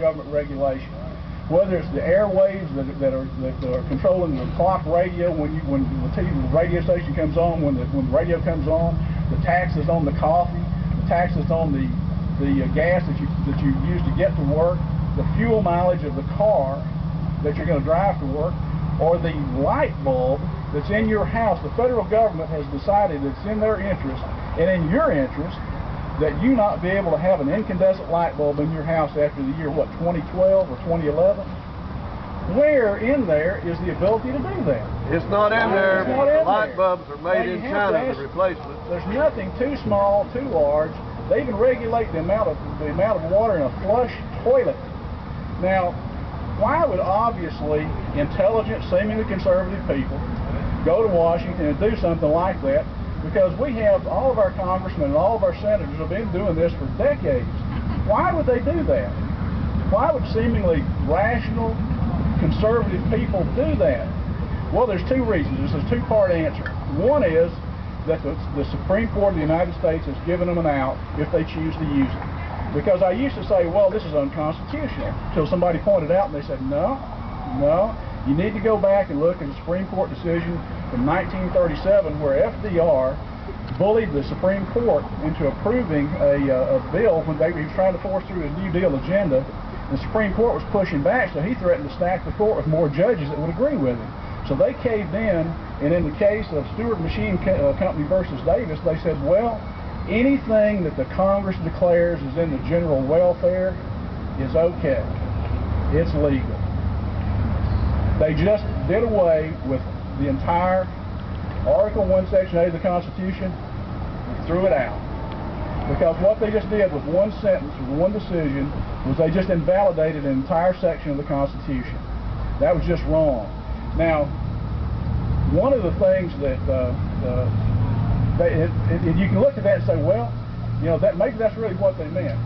government regulation. Whether it's the airwaves that are controlling the clock radio when the radio station comes on, when the radio comes on, the taxes on the coffee, the taxes on the gas that you use to get to work, the fuel mileage of the car that you're going to drive to work, or the light bulb that's in your house. The federal government has decided it's in their interest and in your interest that you not be able to have an incandescent light bulb in your house after the year, what, 2012 or 2011? Where in there is the ability to do that? It's not in there. It's not in light there. bulbs are made in China, the replacement. There's nothing too small, too large. They even regulate the amount of water in a flush toilet. Now, why would obviously intelligent, seemingly conservative people go to Washington and do something like that? Because we have all of our congressmen and all of our senators have been doing this for decades. Why would they do that? Why would seemingly rational, conservative people do that? Well, there's two reasons. There's a two-part answer. One is that the Supreme Court of the United States has given them an out if they choose to use it. Because I used to say, well, this is unconstitutional, until somebody pointed out and they said, no, you need to go back and look at the Supreme Court decision from 1937 where FDR bullied the Supreme Court into approving a bill when he was trying to force through his New Deal agenda. The Supreme Court was pushing back, so he threatened to stack the court with more judges that would agree with him. So they caved in, and in the case of Stewart Machine Company versus Davis, they said, well, anything that the Congress declares is in the general welfare is okay. It's legal. They just did away with the entire Article 1, Section 8 of the Constitution, threw it out. Because what they just did with one sentence, with one decision, was they just invalidated an entire section of the Constitution. That was just wrong. Now, one of the things that you can look at that and say, well, you know, that maybe that's really what they meant.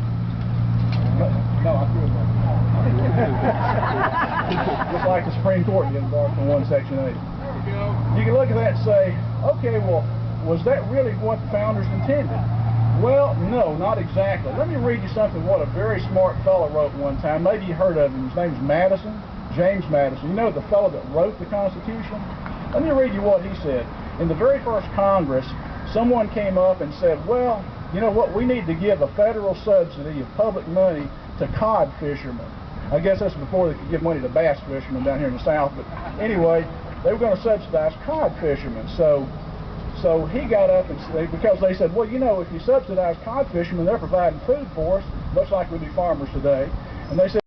No, I feel that. Just like the Supreme Court did in Article 1, Section 8. You can look at that and say, okay, well, was that really what the founders intended? Well, no, not exactly. Let me read you something what a very smart fellow wrote one time. Maybe you heard of him. His name is Madison, James Madison. You know the fellow that wrote the Constitution? Let me read you what he said. In the very first Congress, someone came up and said, well, you know what, we need to give a federal subsidy of public money to cod fishermen. I guess that's before they could give money to bass fishermen down here in the South, but anyway, they were going to subsidize cod fishermen. So he got up and said, because they said, well, you know, if you subsidize cod fishermen, they're providing food for us, much like we do farmers today. And they said,